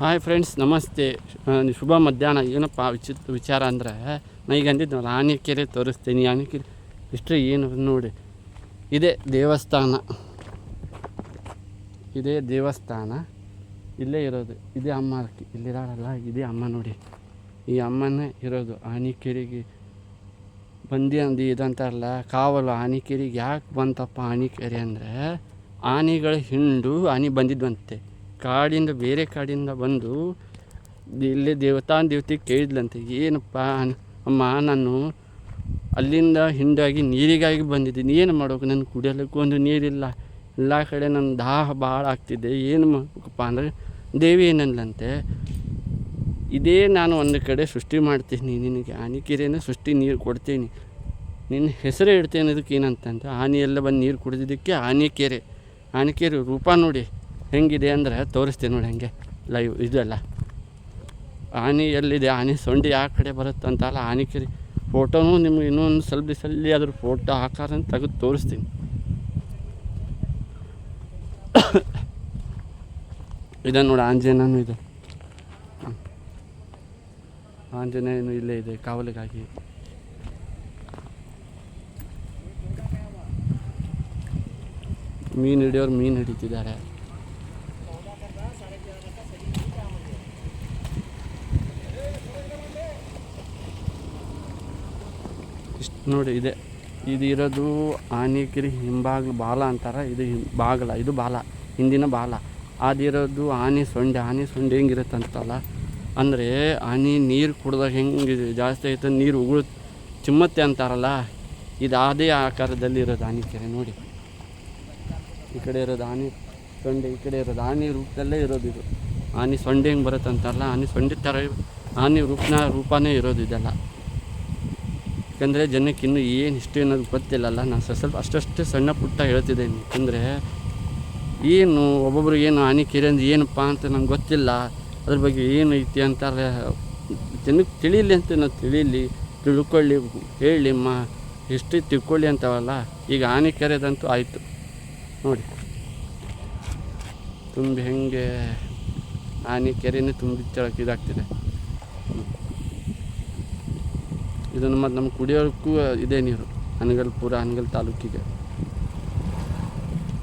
Hi friends, ನಮಸ್ತೆ. ಶುಭ ಮಧ್ಯಾಹ್ನ. ಏನಪ್ಪ ವಿಚಾರ ಅಂದರೆ, ನಾ ಈಗ ಅಂದಿದ್ನಲ್ಲ, ಆನೆಕೆರೆ ತೋರಿಸ್ತೀನಿ. ಆನೆಕೆರೆ ಇಷ್ಟೇ ಏನು ನೋಡಿ, ಇದೇ ದೇವಸ್ಥಾನ, ಇಲ್ಲೇ ಇರೋದು. ಇದೇ ಅಮ್ಮ, ಇಲ್ಲಿರಾಳಲ್ಲ, ಇದೇ ಅಮ್ಮ ನೋಡಿ. ಈ ಅಮ್ಮನೇ ಇರೋದು ಆನೆಕೆರೆಗೆ. ಅಂದು ಇದಂತಾರಲ್ಲ, ಕಾವಲು ಆನೆಕೆರೆಗೆ ಯಾಕೆ ಬಂತಪ್ಪ ಆನೆಕೆರೆ ಅಂದರೆ, ಆನೆಗಳ ಹಿಂಡು ಆನೆ ಬಂದಿದ್ವಂತೆ ಕಾಡಿಂದ, ಬೇರೆ ಕಾಡಿಂದ ಬಂದು ಇಲ್ಲೇ ದೇವತೆಗೆ ಕೇಳಿದ್ಲಂತೆ, ಏನಪ್ಪ ಅಮ್ಮ, ನಾನು ಅಲ್ಲಿಂದ ಹಿಂಡಾಗಿ ನೀರಿಗಾಗಿ ಬಂದಿದ್ದೀನಿ, ಏನು ಮಾಡೋಕೆ, ನನ್ನ ಕುಡಿಯಲಿಕ್ಕೂ ಒಂದು ನೀರಿಲ್ಲ, ಎಲ್ಲ ಕಡೆ ನನ್ನ ದಾಹ ಭಾಳ ಆಗ್ತಿದೆ, ಏನು ಮಾಡಬೇಕಪ್ಪ ಅಂದರೆ ದೇವಿ ಏನಂದ್ಲಂತೆ, ಇದೇ ನಾನು ಒಂದು ಕಡೆ ಸೃಷ್ಟಿ ಮಾಡ್ತೀನಿ, ನಿನಗೆ ಆನೆಕೆರೆನ ಸೃಷ್ಟಿ ನೀರು ಕೊಡ್ತೀನಿ, ನಿನ್ನ ಹೆಸರೇ ಇಡ್ತೇನೆ. ಅದಕ್ಕೆ ಏನಂತಂತ, ಆನೆಯೆಲ್ಲ ಬಂದು ನೀರು ಕುಡಿದಿದ್ದಕ್ಕೆ ಆನೆಕೆರೆ ರೂಪ ನೋಡಿ ಹೆಂಗಿದೆ ಅಂದರೆ ತೋರಿಸ್ತೀನಿ ನೋಡಿ, ಹಂಗೆ ಲೈವ್ ಇದೆಲ್ಲ. ಆನೆ ಎಲ್ಲಿದೆ, ಆನೆ ಸೊಂಡಿ ಯಾವ ಕಡೆ ಬರುತ್ತಂತಲ್ಲ, ಆನೆಕೆರೆ ಫೋಟೋನೂ ನಿಮ್ಗೆ ಇನ್ನೊಂದು ಸ್ವಲ್ಪ ದಿವಸಲ್ಲಿ ಅದ್ರ ಫೋಟೋ ಆಕಾರ ತೆಗೆದು ತೋರಿಸ್ತೀನಿ. ಇದೆ ನೋಡಿ, ಆಂಜನೇಯನೂ ಇದೆ, ಆಂಜನೇಯನು ಇಲ್ಲೇ ಇದೆ ಕಾವಲಿಗಾಗಿ. ಮೀನು ಹಿಡಿಯೋರು ಮೀನು ಹಿಡಿತಿದ್ದಾರೆ. ಇಷ್ಟು ನೋಡಿ, ಇದು ಇರೋದು ಆನೆಕೆರೆ ಹಿಂಬಾಗ್ಲು ಬಾಲ ಅಂತಾರೆ. ಇದು ಬಾಗಲ, ಇದು ಬಾಲ, ಹಿಂದಿನ ಬಾಲ. ಅದಿರೋದು ಆನೆ ಸೊಂಡೆ ಹೆಂಗಿರುತ್ತಂತಲ್ಲ, ಅಂದರೆ ಆನೆ ನೀರು ಕುಡ್ದಾಗ ಹೆಂಗೆ ಜಾಸ್ತಿ ಆಯ್ತು, ನೀರು ಉಗುಳು ಚಿಮ್ಮತ್ತೆ ಅಂತಾರಲ್ಲ, ಇದು ಅದೇ ಆಕಾರದಲ್ಲಿ ಇರೋದು ಆನೆಕೆರೆ ನೋಡಿ. ಈ ಕಡೆ ಇರೋದು ಆನೆ ಸೊಂಡೆ, ಈ ಕಡೆ ಇರೋದು ಆನೆ ರೂಪದಲ್ಲೇ ಇರೋದು. ಇದು ಆನೆ ಸೊಂಡೆ ಹೆಂಗೆ ಬರುತ್ತೆ ಅಂತಾರಲ್ಲ, ಆನೆ ಸೊಂಡೆ ಥರ ಆನೆ ರೂಪನೇ ಇರೋದು ಇದೆಲ್ಲ. ಯಾಕಂದರೆ ಜನಕ್ಕೆ ಇನ್ನೂ ಏನು ಇಷ್ಟು ಅನ್ನೋದು ಗೊತ್ತಿಲ್ಲಲ್ಲ, ನಾನು ಸ್ವಲ್ಪ ಅಷ್ಟಷ್ಟು ಸಣ್ಣ ಪುಟ್ಟ ಹೇಳ್ತಿದ್ದೇನೆ. ಯಾಕಂದರೆ ಏನು ಒಬ್ಬೊಬ್ರಿಗೆ ಏನು ಆನೆಕೆರೆ ಅಂದರೆ ಏನಪ್ಪ ಅಂತ ನಂಗೆ ಗೊತ್ತಿಲ್ಲ, ಅದ್ರ ಬಗ್ಗೆ ಏನು ಐತಿ ಅಂತಾರೆ, ಜನಕ್ಕೆ ತಿಳಿಲಿ ಅಂತ ನಾವು ತಿಳ್ಕೊಳ್ಳಿ, ಹೇಳಿ ಹಿಸ್ಟ್ರಿ ತಿಳ್ಕೊಳ್ಳಿ ಅಂತವಲ್ಲ. ಈಗ ಆನೆಕೆರೆದಂತೂ ಆಯಿತು ನೋಡಿ, ತುಂಬಿ ಹೆಂಗೆ ಆನೆಕೆರೆನೇ ತುಂಬಿ ಇದಾಗ್ತಿದೆ. ಇದನ್ನು ಮತ್ತು ನಮ್ಗೆ ಕುಡಿಯೋಕ್ಕೂ ಇದೇ ನೀರು, ಹಾನಗಲ್ ತಾಲೂಕಿಗೆ.